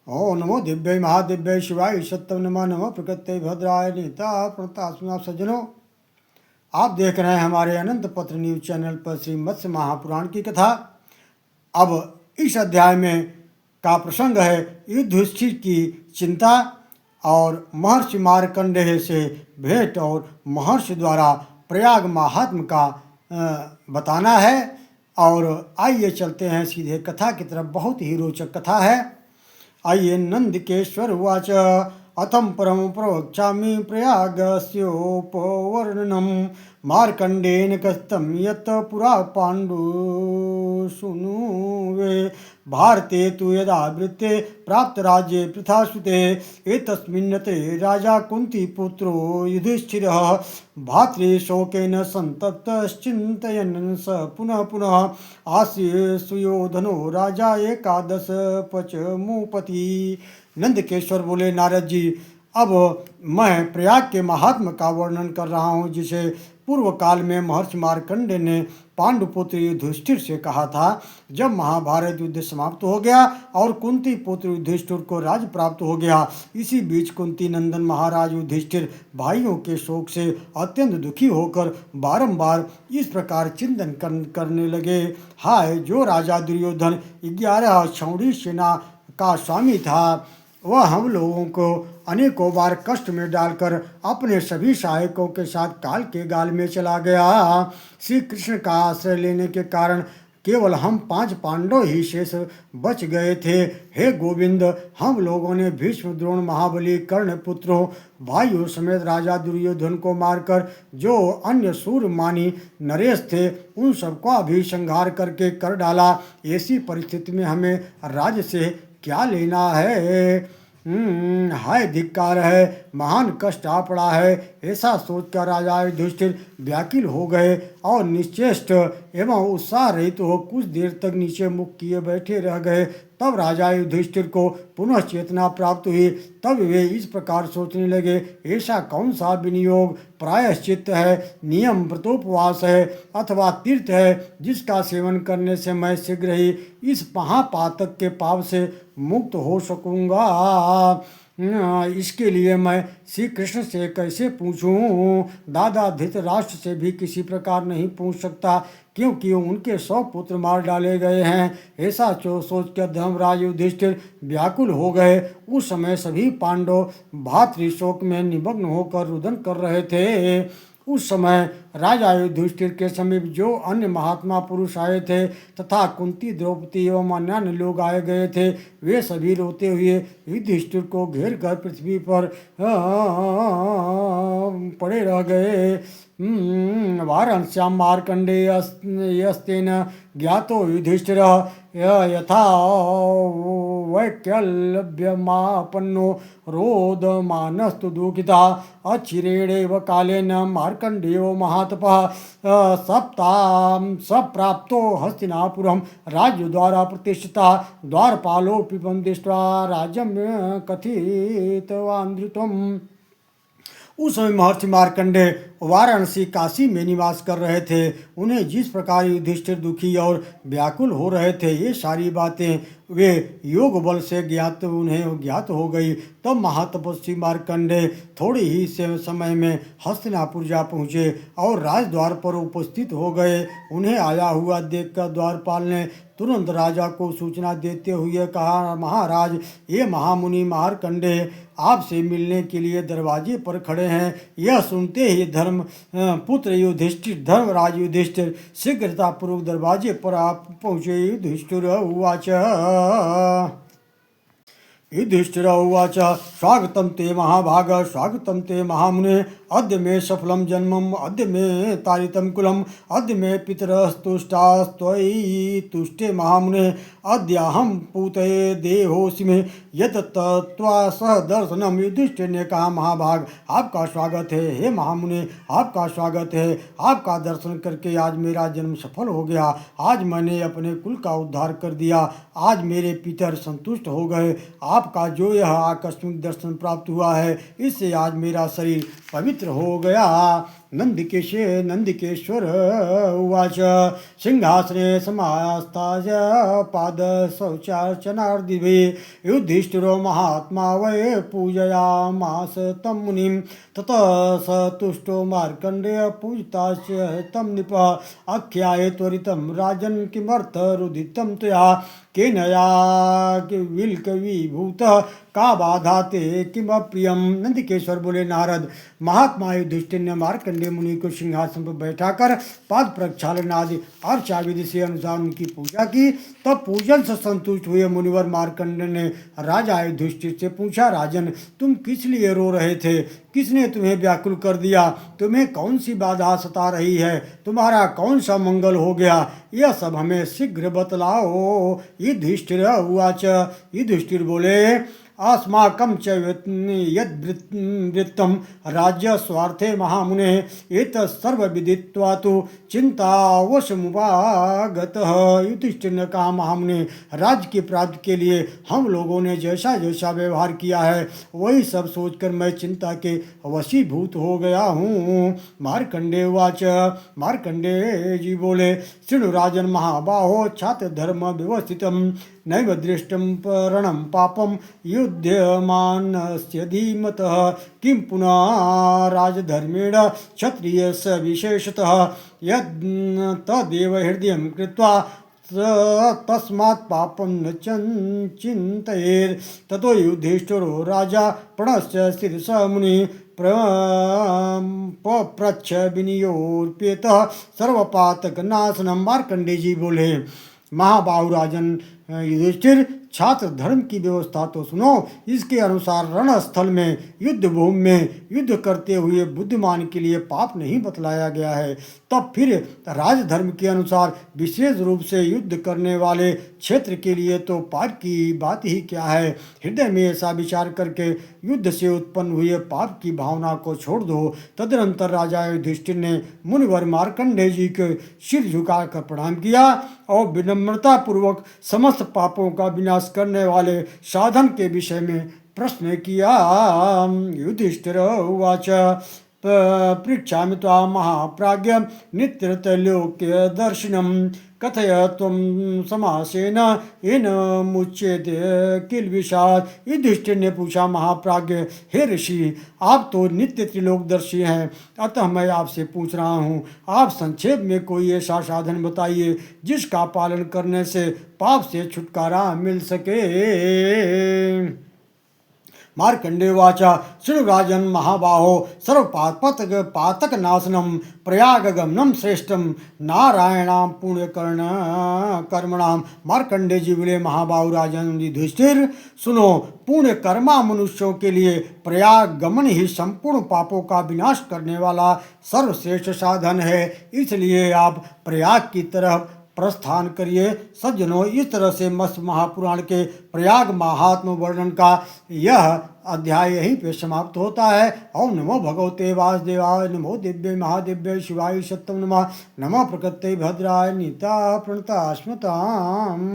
ओम नमो दिव्य महादिव्य शिवाय सत्यम नमः नमः प्रकृत्य भद्राय नीता प्रणतास्मि आप सज्जनों। आप देख रहे हैं हमारे अनंत पत्र न्यूज चैनल पर श्री मत्स्य महापुराण की कथा। अब इस अध्याय में का प्रसंग है युधिष्ठिर की चिंता और महर्षि मार्कंडेय से भेंट और महर्षि द्वारा प्रयाग महात्म का बताना है। और आइए चलते हैं सीधे कथा की तरफ। बहुत ही रोचक कथा है। आइए नंदिकेश्वर उवाच अथम परम प्रवक्ष्यामि प्रयागस्योपवर्णनम् मार्कण्डेयेन कथितं यत् पुरा पाण्डु शृणुवे भारते तु यदा वृत्ते प्राप्तराज्ये पृथाश्रुते एतस्मिन्नते राजा कुन्तीपुत्रो युधिष्ठिरः भातृशोकेन सन्तप्तश्चिन्तयन् स पुनः पुनः आसीत् सुयोधनो राजा एकादश पचमूपति। नंदकेश्वर बोले, नारद जी, अब मैं प्रयाग के महात्म का वर्णन कर रहा हूँ जिसे पूर्व काल में महर्षि मार्कंडेय ने पांडुपुत्र युधिष्ठिर से कहा था। जब महाभारत युद्ध समाप्त हो गया और कुंती पुत्र युधिष्ठिर को राज्य प्राप्त हो गया, इसी बीच कुंती नंदन महाराज युधिष्ठिर भाइयों के शोक से अत्यंत दुखी होकर बारंबार इस प्रकार चिंतन करने लगे। हाय, जो राजा दुर्योधन 11 छौड़ी सेना का स्वामी था, वह हम लोगों को अनेकों बार कष्ट में डालकर अपने सभी सहायकों के साथ काल के गाल में चला गया। श्री कृष्ण का आश्रय लेने के कारण केवल हम 5 पांडव ही शेष बच गए थे। हे गोविंद, हम लोगों ने भीष्म, द्रोण, महाबली, कर्ण पुत्रों भाइयों समेत राजा दुर्योधन को मारकर जो अन्य सूरमानी नरेश थे उन सबका भी संहार करके कर डाला। ऐसी परिस्थिति में हमें राज्य से क्या लेना है? हाय, धिक्कार है, महान कष्ट आ पड़ा है। ऐसा सोचकर राजा युधिष्ठिर व्याकुल हो गए और निश्चेष्ट एवं उत्साह रहित हो कुछ देर तक नीचे मुख किए बैठे रह गए। तब राजा युधिष्ठिर को पुनः चेतना प्राप्त हुई। तब वे इस प्रकार सोचने लगे, ऐसा कौन सा विनियोग प्रायश्चित है, नियम व्रतोपवास है अथवा तीर्थ है जिसका सेवन करने से मैं शीघ्र ही इस महापातक के पाप से मुक्त हो सकूंगा? इसके लिए मैं श्री कृष्ण से कैसे पूछूं? दादा धृतराष्ट्र से भी किसी प्रकार नहीं पूछ सकता क्योंकि उनके 100 पुत्र मार डाले गए हैं। ऐसा सोचकर धर्मराज युधिष्ठिर व्याकुल हो गए। उस समय सभी पांडव भातृशोक में निमग्न होकर रुदन कर रहे थे। उस समय राजा युधिष्ठिर के समीप जो अन्य महात्मा पुरुष आए थे तथा कुंती, द्रौपदी एवं अन्य लोग आए गए थे, वे सभी रोते हुए युधिष्ठिर को घेर कर पृथ्वी पर पड़े रह गए। वाराणस्यां मार्कण्डेयस्तेन ज्ञातो युधिष्ठिरः यथा वैकल्यमापन्नो रोदमानस्तु दुःखिता अचिरेणैव कालेन मार्कण्डेयो महातपः सप्राप्तो हस्तिनापुरं राज्यद्वारा प्रतिष्ठिता द्वारपालोऽपि तं दृष्ट्वा राज्यं कथितवान् धृतम्। उस समय महर्षि मार्कंडेय वाराणसी काशी में निवास कर रहे थे। उन्हें जिस प्रकार युधिष्ठिर दुखी और व्याकुल हो रहे थे, ये सारी बातें वे योग बल से उन्हें ज्ञात हो गई। तब महातपस्वी मार्कंडेय थोड़ी ही से समय में हस्तिनापुर जा पहुँचे और राजद्वार पर उपस्थित हो गए। उन्हें आया हुआ देखकर द्वारपाल ने तुरंत राजा को सूचना देते हुए कहा, महाराज, ये महामुनि मार्कंडेय आपसे मिलने के लिए दरवाजे पर खड़े हैं। यह सुनते ही पुत्र युधिष्ठिर, धर्मराज युधिष्ठिर शीघ्रतापूर्वक दरवाजे पर आप पहुँचे। युधिष्ठिर उवाच स्वागतं ते महाभाग स्वागतं ते महामुने अद्य मे सफलं जन्मम् अद्य मे तारितं कुलम् अद्य मे पितरस्तुष्टास्त्वयि तुष्टे महामुने अद्याहं पूतये देहोऽस्मि यत्तत्त्वा सह दर्शनम्। युधिष्ठिर ने कहा, महाभाग, आपका स्वागत है। हे महामुने, आपका स्वागत है। आपका दर्शन करके आज मेरा जन्म सफल हो गया। आज मैंने अपने कुल का उद्धार कर दिया। आज मेरे पितर संतुष्ट हो गए। आपका जो यह आकस्मिक दर्शन प्राप्त हुआ है, इससे आज मेरा शरीर पवित्र हो गया। नन्दिकेश्वर उवाच सिंहासने समास्ताय पादशौचार्चनार्दिभिः युधिष्ठिरो महात्मा वै पूजयामास तं मुनिं ततः स तुष्टो मार्कण्डेय पूजिताश्च तं नृपः आख्याये त्वरितं राजन् किमर्थरुदितं त्वया केन याज्ञविल्कविभूतः का बाधा ते किम प्रियम। नंदिकेश्वर बोले, नारद, महात्मा युधिष्ठिर ने मार्कंडेय मुनि को सिंहासन पर बैठाकर पाद प्रक्षालन आदि अर्चा विधि से अनुसार उनकी पूजा की। तब पूजन से संतुष्ट हुए मुनिवर मार्कंडेय ने राजा युधिष्ठिर से पूछा, राजन, तुम किस लिए रो रहे थे? किसने तुम्हें व्याकुल कर दिया? तुम्हें कौन सी बाधा सता रही है? तुम्हारा कौन सा मंगल हो गया? यह सब हमें शीघ्र बतलाओ। युधिष्ठिर उवाच। युधिष्ठिर बोले, अस्माकं च यद्वृत्तं राज्य स्वार्थे महामुने एतत् सर्वविदित्वा तु चिंतावशमुपागतः। युधिष्ठिर ने कहा, महामुने, राज्य की प्राप्ति के लिए हम लोगों ने जैसा जैसा व्यवहार किया है वही सब सोचकर मैं चिंता के वशीभूत हो गया हूँ। मार्कंडेय वाच। मार्कंडेय जी बोले, शृणु राजन महाबाहो, छात्र धर्म व्यवस्थितम् नैव दृष्टं परणं पापं युध्यमानस्य धीमतः किं पुनः राजधर्मेण क्षत्रियस्य विशेषतः यद् तदेव हृदयं कृत्वा तस्मात् पापं न चिन्तयेत्। ततो युधिष्ठिरो राजा प्रणश्य शिरसा मुनिः पप्रच्छ विनियोर्पेतः सर्वपातकनाशनम्। मार्कंडेय जी बोले, महाबाहु राजन युधिष्ठिर, छात्र धर्म की व्यवस्था तो सुनो। इसके अनुसार रणस्थल में, युद्ध भूमि में युद्ध करते हुए बुद्धिमान के लिए पाप नहीं बतलाया गया है। तब फिर राजधर्म के अनुसार विशेष रूप से युद्ध करने वाले क्षेत्र के लिए तो पाप की बात ही क्या है। हृदय में ऐसा विचार करके युद्ध से उत्पन्न हुए पाप की भावना को छोड़ दो। तदनंतर राजा युधिष्ठिर ने मुनिवर मार्कंडेय जी के सिर झुकाकर प्रणाम किया और विनम्रता पूर्वक समस्त पापों का विनाश करने वाले साधन के विषय में प्रश्न किया। युधिष्ठिर उवाच। पृच्छामि त्वां महाप्राज्ञ नित्यत्रैलोक्य दर्शनम कथय त्वं समासेन येन मुच्यते किल्बिषात्। युधिष्ठिर ने पूछा, महाप्राज्ञ, हे ऋषि, आप तो नित्य त्रिलोकदर्शी हैं, अतः मैं आपसे पूछ रहा हूँ, आप संक्षेप में कोई ऐसा साधन बताइए जिसका पालन करने से पाप से छुटकारा मिल सके। मार्कंडेय वाचा। शृणु राजन महाबाहो, सर्वपातक नाशनम प्रयागगमनम श्रेष्ठम नारायणाम कर्मणाम। मार्कंडेय जी बोले, महाबाहु राजन युधिष्ठिर, सुनो, पुण्य कर्मा मनुष्यों के लिए प्रयाग गमन ही संपूर्ण पापों का विनाश करने वाला सर्वश्रेष्ठ साधन है। इसलिए आप प्रयाग की तरफ प्रस्थान करिए। सज्जनों, इस तरह से मत्स्य महापुराण के प्रयाग महात्म वर्णन का यह अध्याय यहीं पे समाप्त होता है। ओम नमो भगवते वासुदेवाय, नमो दिव्य महादिव्य शिवाय सत्यम नमः, नमः प्रकृते भद्राय नीता प्रणता स्मृताम्।